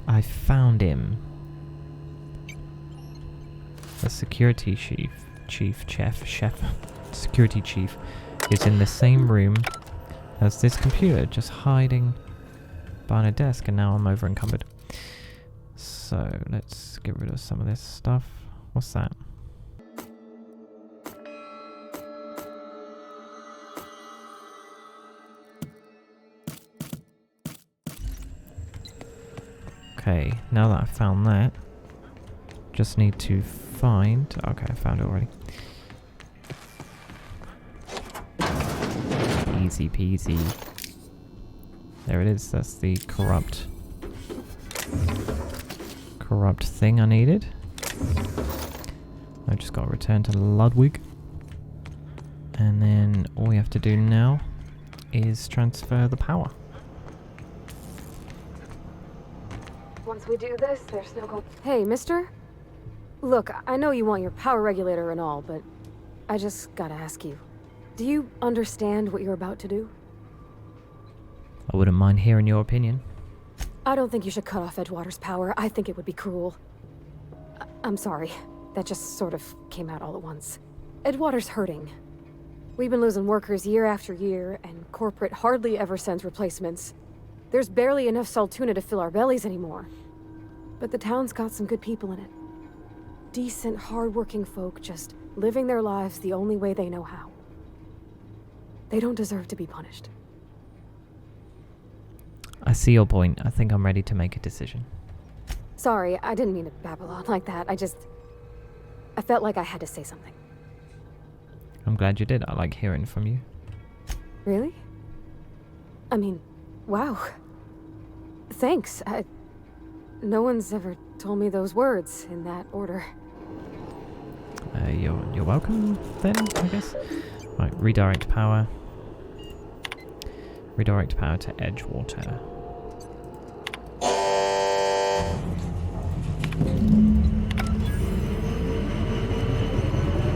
I found him. The security chef, security chief is in the same room as this computer, just hiding behind a desk, and now I'm over encumbered. So let's get rid of some of this stuff. What's that? Okay, now that I've found that, just need to find... Okay, I found it already. Easy peasy. There it is, that's the corrupt thing I needed. I just got to return to Ludwig. And then all we have to do now is transfer the power. Once we do this, there's no go. Hey, mister? Look, I know you want your power regulator and all, but I just gotta ask you. Do you understand what you're about to do? I wouldn't mind hearing your opinion. I don't think you should cut off Edgewater's power. I think it would be cruel. I'm sorry. That just sort of came out all at once. Edgewater's hurting. We've been losing workers year after year, and corporate hardly ever sends replacements. There's barely enough Saltuna to fill our bellies anymore. But the town's got some good people in it. Decent, hard-working folk just living their lives the only way they know how. They don't deserve to be punished. I see your point. I think I'm ready to make a decision. Sorry, I didn't mean to babble on like that. I felt like I had to say something. I'm glad you did. I like hearing from you. Really? I mean, wow. Thanks. No one's ever told me those words in that order. You're welcome then, I guess. Right, redirect power. Redirect power to Edgewater.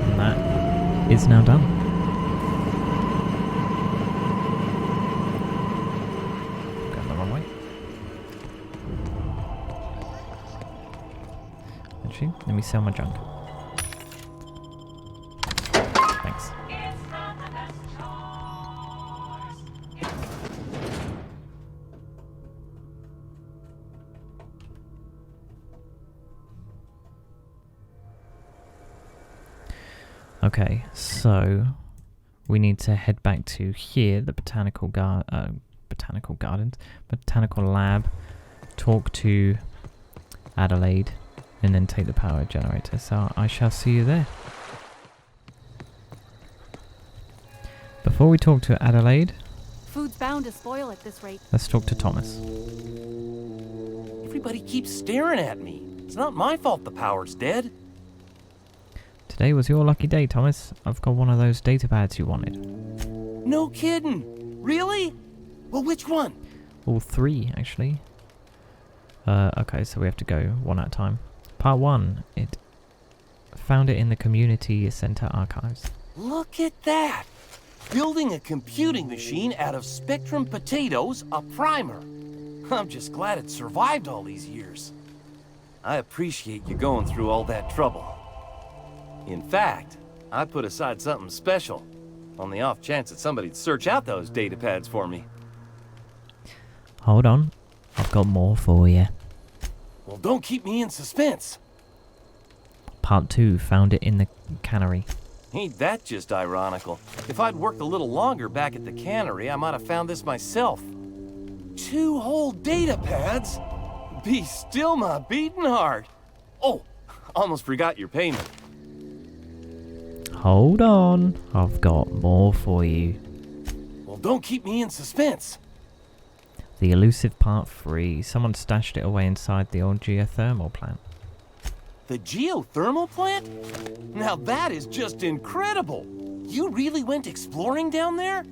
And that is now done. Going the wrong way. Actually, let me sell my junk. Thanks. Okay, so we need to head back to here, the botanical lab, talk to Adelaide, and then take the power generator. So I shall see you there. Before we talk to Adelaide, food's bound to spoil at this rate. Let's talk to Thomas. Everybody keeps staring at me. It's not my fault the power's dead. Today was your lucky day, Thomas. I've got one of those data pads you wanted. No kidding. Really? Well, which one? All three, actually. Okay, so we have to go one at a time. Part 1. Found it in the community center archives. Look at that. Building a computing machine out of Spectrum potatoes, a primer. I'm just glad it survived all these years. I appreciate you going through all that trouble. In fact, I put aside something special, on the off chance that somebody'd search out those data pads for me. Hold on, I've got more for you. Well, don't keep me in suspense. Part 2, found it in the cannery. Ain't that just ironical? If I'd worked a little longer back at the cannery, I might have found this myself. 2 whole data pads? Be still my beating heart. Oh, almost forgot your payment. Hold on, I've got more for you. Well, don't keep me in suspense. The elusive part 3. Someone stashed it away inside the old geothermal plant. The geothermal plant? Now that is just incredible. You really went exploring down there?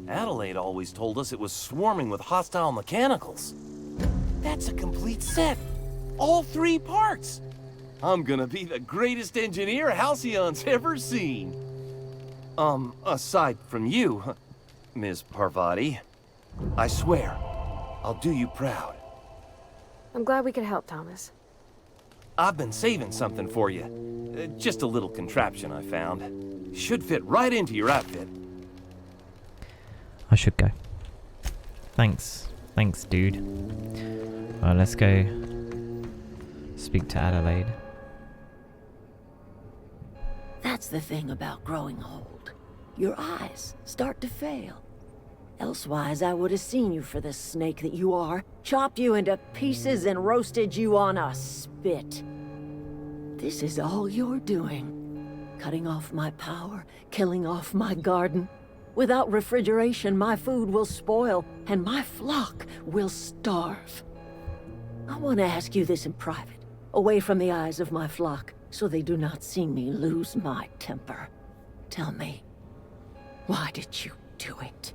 Adelaide always told us it was swarming with hostile mechanicals. That's a complete set. All 3 parts. I'm gonna be the greatest engineer Halcyon's ever seen. Aside from you, Ms. Parvati, I swear, I'll do you proud. I'm glad we could help, Thomas. I've been saving something for you. Just a little contraption I found. Should fit right into your outfit. I should go. Thanks. Thanks, dude. Well, let's go speak to Adelaide. That's the thing about growing old. Your eyes start to fail. Elsewise, I would have seen you for the snake that you are, chopped you into pieces and roasted you on a spit. This is all you're doing. Cutting off my power, killing off my garden. Without refrigeration, my food will spoil, and my flock will starve. I want to ask you this in private, away from the eyes of my flock, so they do not see me lose my temper. Tell me, why did you do it?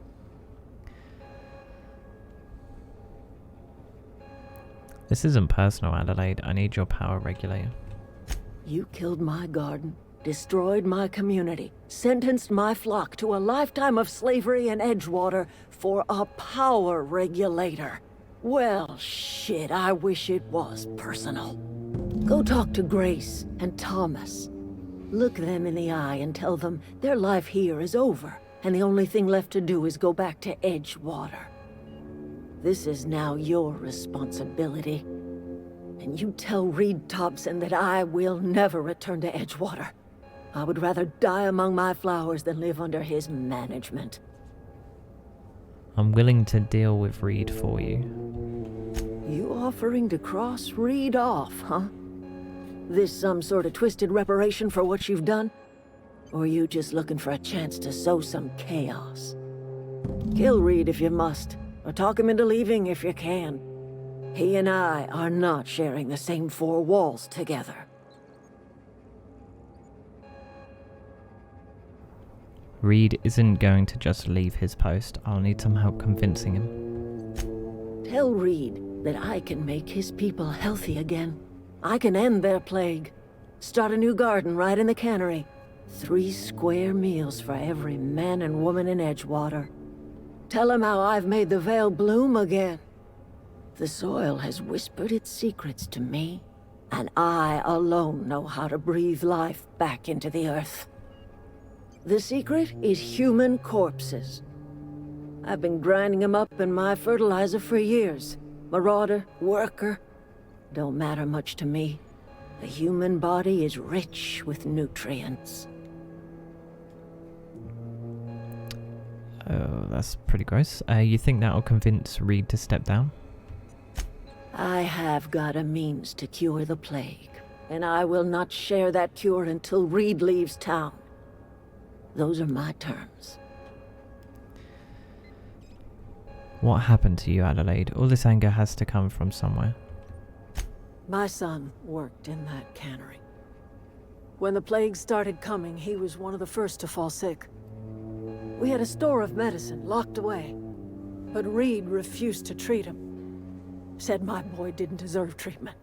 This isn't personal, Adelaide. I need your power regulator. You killed my garden, destroyed my community, sentenced my flock to a lifetime of slavery in Edgewater for a power regulator. Well, shit, I wish it was personal. Go talk to Grace and Thomas. Look them in the eye and tell them their life here is over, and the only thing left to do is go back to Edgewater. This is now your responsibility. And you tell Reed Thompson that I will never return to Edgewater. I would rather die among my flowers than live under his management. I'm willing to deal with Reed for you. You offering to cross Reed off, huh? This some sort of twisted reparation for what you've done? Or you just looking for a chance to sow some chaos? Kill Reed if you must, or talk him into leaving if you can. He and I are not sharing the same four walls together. Reed isn't going to just leave his post. I'll need some help convincing him. Tell Reed that I can make his people healthy again. I can end their plague. Start a new garden right in the cannery. 3 square meals for every man and woman in Edgewater. Tell him how I've made the Vale bloom again. The soil has whispered its secrets to me, and I alone know how to breathe life back into the earth. The secret is human corpses. I've been grinding them up in my fertilizer for years. Marauder, worker, don't matter much to me. The human body is rich with nutrients. Oh, that's pretty gross. You think that'll convince Reed to step down? I have got a means to cure the plague, and I will not share that cure until Reed leaves town. Those are my terms. What happened to you, Adelaide? All this anger has to come from somewhere. My son worked in that cannery. When the plague started coming, he was one of the first to fall sick. We had a store of medicine locked away, but Reed refused to treat him. Said my boy didn't deserve treatment.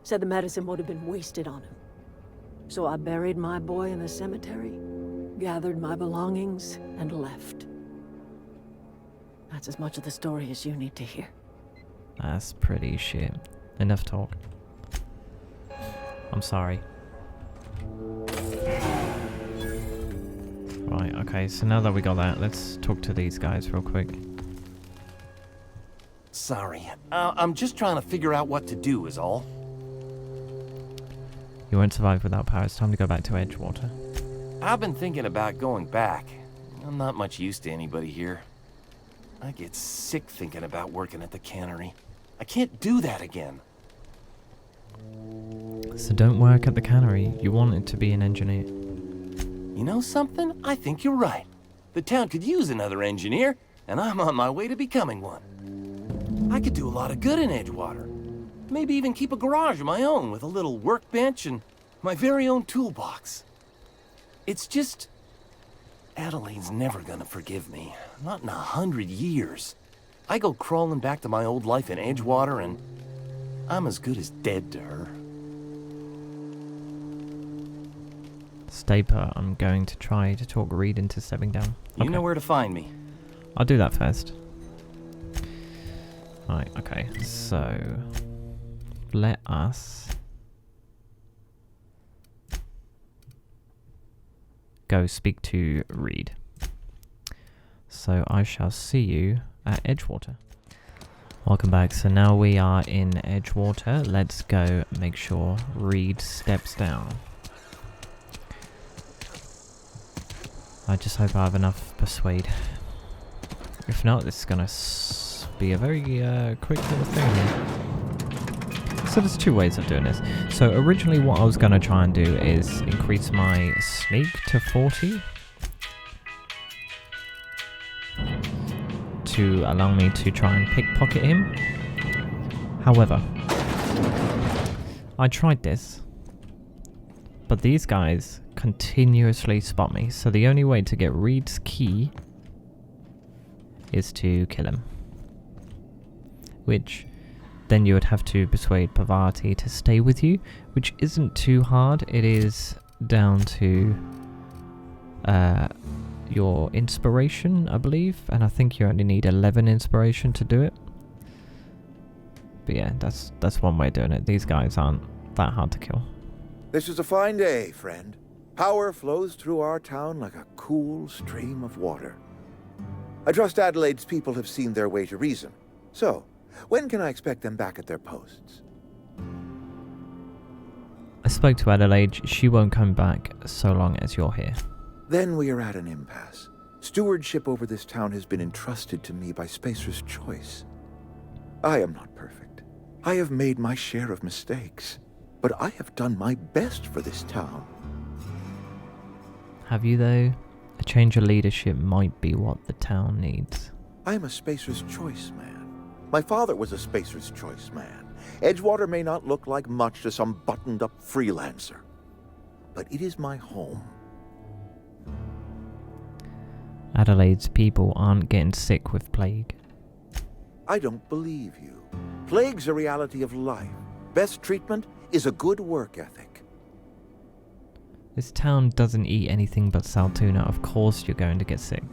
Said the medicine would have been wasted on him. So I buried my boy in the cemetery, gathered my belongings, and left. That's as much of the story as you need to hear. That's pretty shit. Enough talk. I'm sorry. Right, okay, so now that we got that, let's talk to these guys real quick. Sorry. I'm just trying to figure out what to do is all. You won't survive without power. It's time to go back to Edgewater. I've been thinking about going back. I'm not much use to anybody here. I get sick thinking about working at the cannery. I can't do that again. So don't work at the cannery. You wanted to be an engineer. You know something? I think you're right. The town could use another engineer, and I'm on my way to becoming one. I could do a lot of good in Edgewater. Maybe even keep a garage of my own with a little workbench and my very own toolbox. It's just... Adelaide's never gonna forgive me. Not in 100 years. I go crawling back to my old life in Edgewater and I'm as good as dead to her. Stay put. I'm going to try to talk Reed into stepping down. You know where to find me. I'll do that first. Right, okay, so... let us go speak to Reed. So I shall see you at Edgewater. Welcome back. So now we are in Edgewater. Let's go make sure Reed steps down. I just hope I have enough persuade. If not, this is gonna be a very quick little thing here. So there's two ways of doing this. So originally what I was gonna try and do is increase my sneak to 40. To allow me to try and pickpocket him. However, I tried this, but these guys continuously spot me, so the only way to get Reed's key is to kill him. Which then you would have to persuade Parvati to stay with you, which isn't too hard. It is down to your inspiration, I believe, and I think you only need 11 inspiration to do it. But yeah, that's one way of doing it. These guys aren't that hard to kill. This is a fine day, friend. Power flows through our town like a cool stream of water. I trust Adelaide's people have seen their way to reason. So, when can I expect them back at their posts? I spoke to Adelaide. She won't come back so long as you're here. Then we are at an impasse. Stewardship over this town has been entrusted to me by Spacer's choice. I am not perfect. I have made my share of mistakes, but I have done my best for this town. Have you, though? A change of leadership might be what the town needs. I am a Spacer's choice man. My father was a Spacer's choice man. Edgewater may not look like much to some buttoned-up freelancer, but it is my home. Adelaide's people aren't getting sick with plague. I don't believe you. Plague's a reality of life. Best treatment is a good work ethic. This town doesn't eat anything but saltuna. Of course you're going to get sick.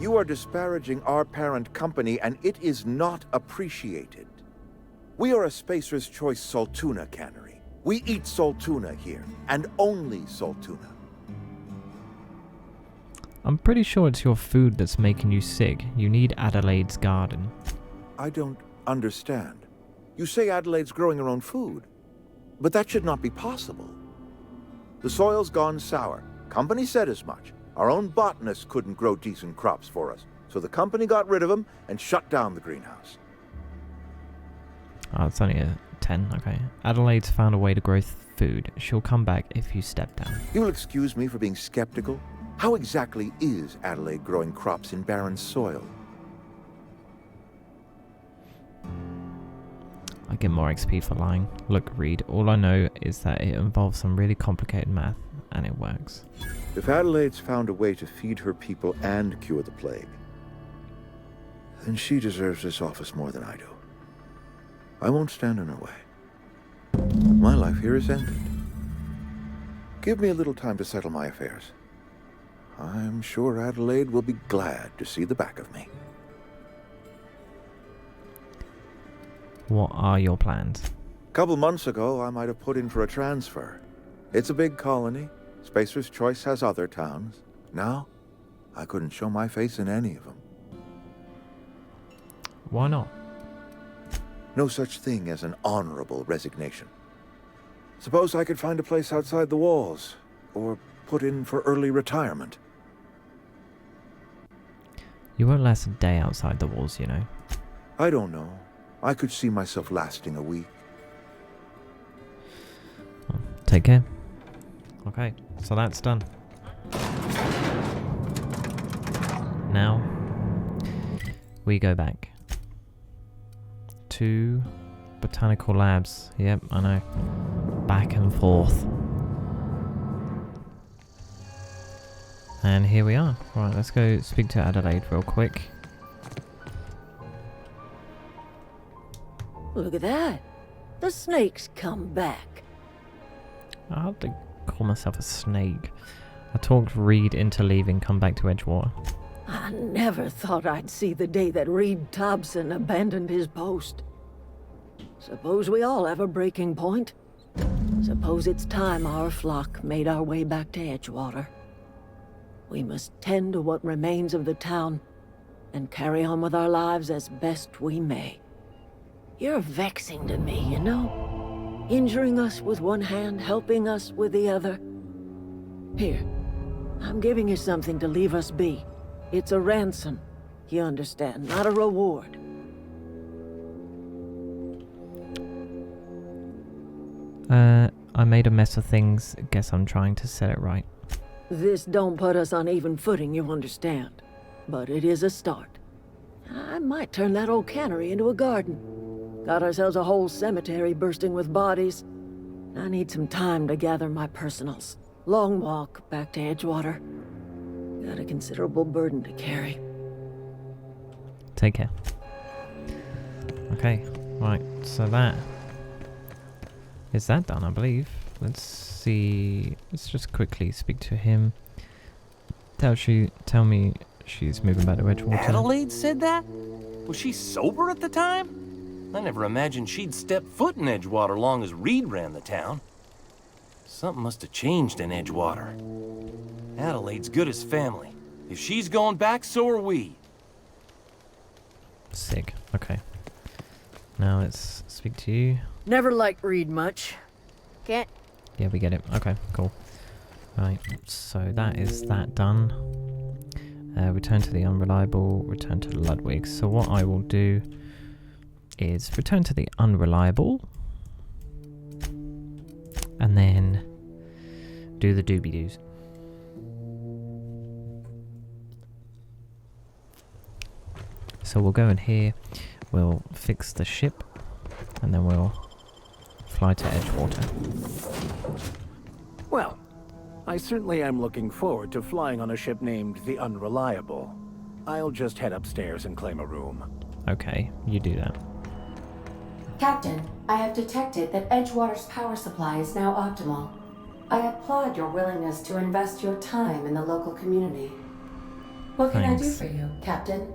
You are disparaging our parent company, and it is not appreciated. We are a Spacer's Choice Saltuna cannery. We eat saltuna here, and only saltuna. I'm pretty sure it's your food that's making you sick. You need Adelaide's garden. I don't understand. You say Adelaide's growing her own food, but that should not be possible. The soil's gone sour. Company said as much. Our own botanists couldn't grow decent crops for us, so the company got rid of them and shut down the greenhouse. Oh, it's only a 10, okay. Adelaide's found a way to grow food. She'll come back if you step down. You'll excuse me for being skeptical. How exactly is Adelaide growing crops in barren soil? I get more XP for lying. Look, Reed, all I know is that it involves some really complicated math, and it works. If Adelaide's found a way to feed her people and cure the plague, then she deserves this office more than I do. I won't stand in her way. My life here is ended. Give me a little time to settle my affairs. I'm sure Adelaide will be glad to see the back of me. What are your plans? A couple months ago, I might have put in for a transfer. It's a big colony. Spacer's Choice has other towns. Now, I couldn't show my face in any of them. Why not? No such thing as an honorable resignation. Suppose I could find a place outside the walls, or put in for early retirement. You won't last a day outside the walls, you know. I don't know. I could see myself lasting a week. Well, take care. Okay, so that's done. Now, we go back to Botanical Labs. Yep, I know. Back and forth. And here we are. Right, let's go speak to Adelaide real quick. Look at that. The snake's come back. I have to call myself a snake. I talked Reed into leaving, come back to Edgewater. I never thought I'd see the day that Reed Thompson abandoned his post. Suppose we all have a breaking point. Suppose it's time our flock made our way back to Edgewater. We must tend to what remains of the town and carry on with our lives as best we may. You're vexing to me, you know? Injuring us with one hand, helping us with the other. Here, I'm giving you something to leave us be. It's a ransom, you understand, not a reward. I made a mess of things. Guess I'm trying to set it right. This don't put us on even footing, you understand. But it is a start. I might turn that old cannery into a garden. Got ourselves a whole cemetery bursting with bodies. I need some time to gather my personals. Long walk back to Edgewater. Got a considerable burden to carry. Take care. Okay, right, so that... Is that done, I believe? Let's see... Let's just quickly speak to him. Tell me she's moving back to Edgewater. Adelaide said that? Was she sober at the time? I never imagined she'd step foot in Edgewater long as Reed ran the town. Something must have changed in Edgewater. Adelaide's good as family. If she's going back, so are we. Sick. Okay. Now let's speak to you. Never liked Reed much. Can't... Yeah, we get it. Okay, cool. Right, so that is that done. Return to the unreliable, return to the Ludwig. So what I will do is return to the unreliable and then do the doobie-doos. So we'll go in here, we'll fix the ship, and then we'll fly to Edgewater. Well, I certainly am looking forward to flying on a ship named the Unreliable. I'll just head upstairs and claim a room. Okay, you do that. Captain, I have detected that Edgewater's power supply is now optimal. I applaud your willingness to invest your time in the local community. What can Thanks. I do for you, Captain?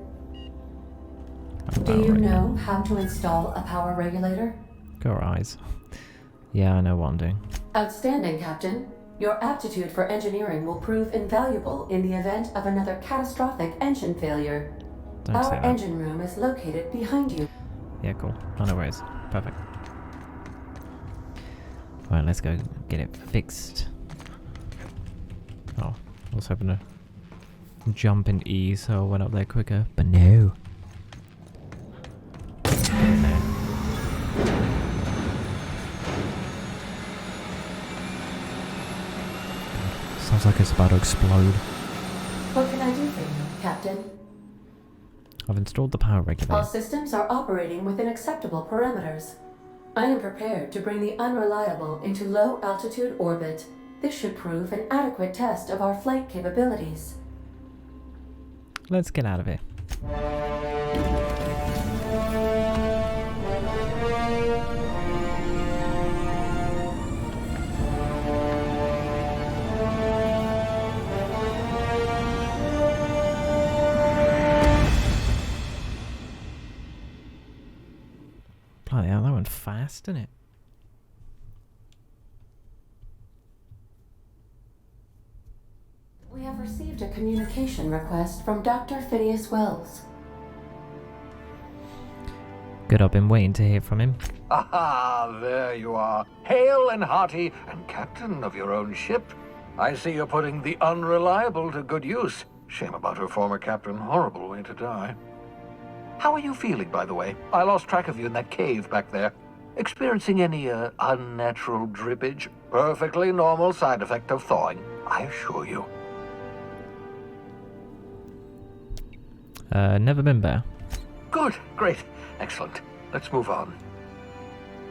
I'm Do you know how to install a power regulator? Go eyes. Yeah, I know what I'm doing. Outstanding, Captain. Your aptitude for engineering will prove invaluable in the event of another catastrophic engine failure. Don't say Our that. engine room is located behind you. Yeah, cool. I know where it is. Perfect. Right, let's go get it fixed. Oh, I was hoping to jump and E, so I went up there quicker, but no. Get in there. Sounds like it's about to explode. What can I do for you, Captain? I've installed the power All regulator. systems are operating within acceptable parameters. I am prepared to bring the Unreliable into low-altitude orbit. This should prove an adequate test of our flight capabilities. Let's get out of here. Bloody hell, that went fast, didn't it? We have received a communication request from Dr. Phineas Wells. Good, I've been waiting to hear from him. Aha, there you are, hale and hearty, and captain of your own ship. I see you're putting the Unreliable to good use. Shame about her former captain, horrible way to die. How are you feeling, by the way? I lost track of you in that cave back there. Experiencing any, unnatural drippage? Perfectly normal side effect of thawing, I assure you. Never been better. Good, great, excellent. Let's move on.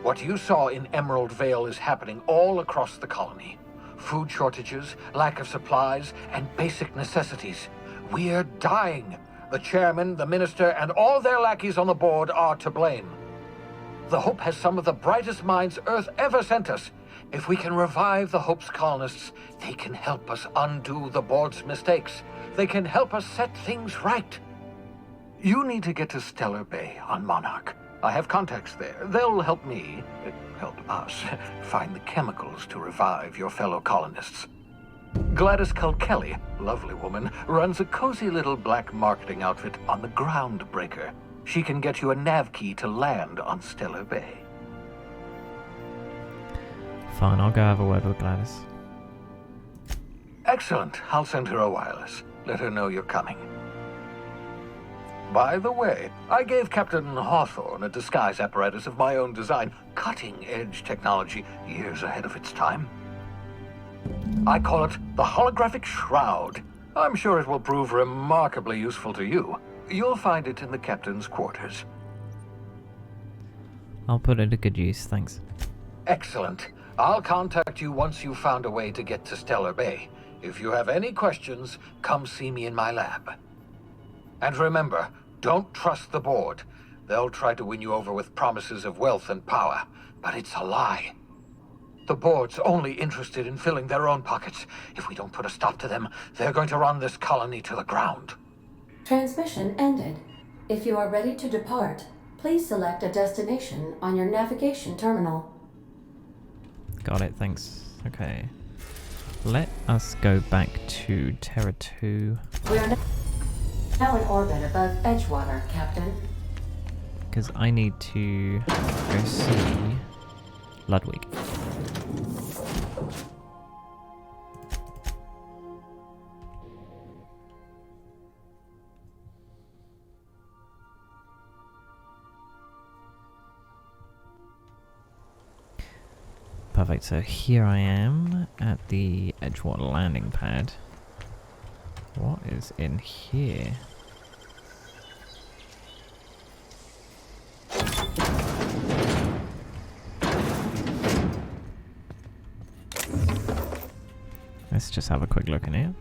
What you saw in Emerald Vale is happening all across the colony. Food shortages, lack of supplies, and basic necessities. We're dying. The chairman, the minister, and all their lackeys on the board are to blame. The Hope has some of the brightest minds Earth ever sent us. If we can revive the Hope's colonists, they can help us undo the board's mistakes. They can help us set things right. You need to get to Stellar Bay on Monarch. I have contacts there. They'll help me, help us, find the chemicals to revive your fellow colonists. Gladys Kelly, lovely woman, runs a cozy little black marketing outfit on the Groundbreaker. She can get you a nav key to land on Stellar Bay. Fine, I'll go have a word with Gladys. Excellent. I'll send her a wireless. Let her know you're coming. By the way, I gave Captain Hawthorne a disguise apparatus of my own design, cutting-edge technology years ahead of its time. I call it the Holographic Shroud. I'm sure it will prove remarkably useful to you. You'll find it in the captain's quarters. I'll put it to good use, thanks. Excellent. I'll contact you once you've found a way to get to Stellar Bay. If you have any questions, come see me in my lab. And remember, don't trust the board. They'll try to win you over with promises of wealth and power, but it's a lie. The board's only interested in filling their own pockets. If we don't put a stop to them, they're going to run this colony to the ground. Transmission ended. If you are ready to depart, please select a destination on your navigation terminal. Got it, thanks. Okay. Let us go back to Terra 2. We are now in orbit above Edgewater, Captain. Because I need to go see Ludwig. Perfect, so here I am at the Edgewater landing pad. What is in here? Let's just have a quick look in here.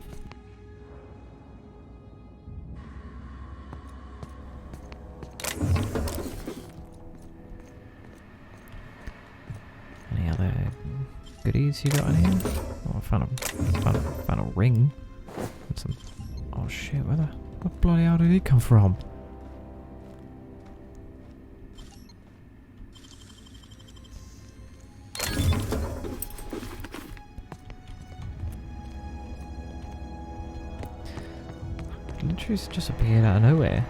Any other goodies you got in here? Oh, I found a ring. And some. Oh shit! What bloody hell did he come from? Literally just appeared out of nowhere.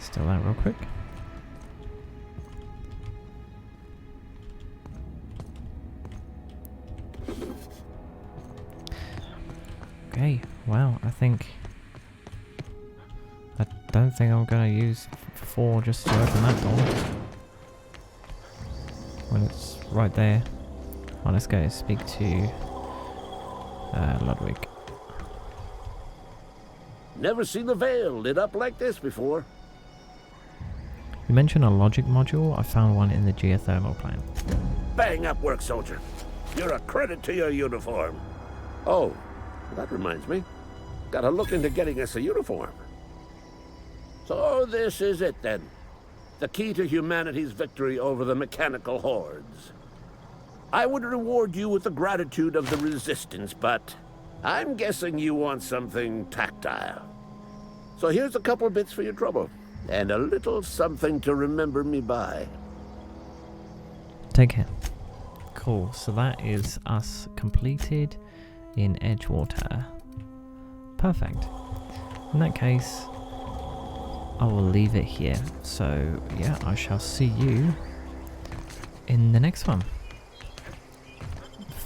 Still that real quick. Okay, well, I don't think I'm gonna use 4 just to open that door. When it's right there. Oh, let's go speak to Ludwig. Never seen the Veil lit up like this before. You mentioned a logic module. I found one in the geothermal plant. Bang up work, soldier. You're a credit to your uniform. Oh, that reminds me. Gotta look into getting us a uniform. So this is it then. The key to humanity's victory over the mechanical hordes. I would reward you with the gratitude of the Resistance, but I'm guessing you want something tactile. So here's a couple bits for your trouble, and a little something to remember me by. Take care. Cool, so that is us completed in Edgewater. Perfect. In that case, I will leave it here. So, yeah, I shall see you in the next one.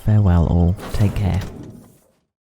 Farewell all. Take care.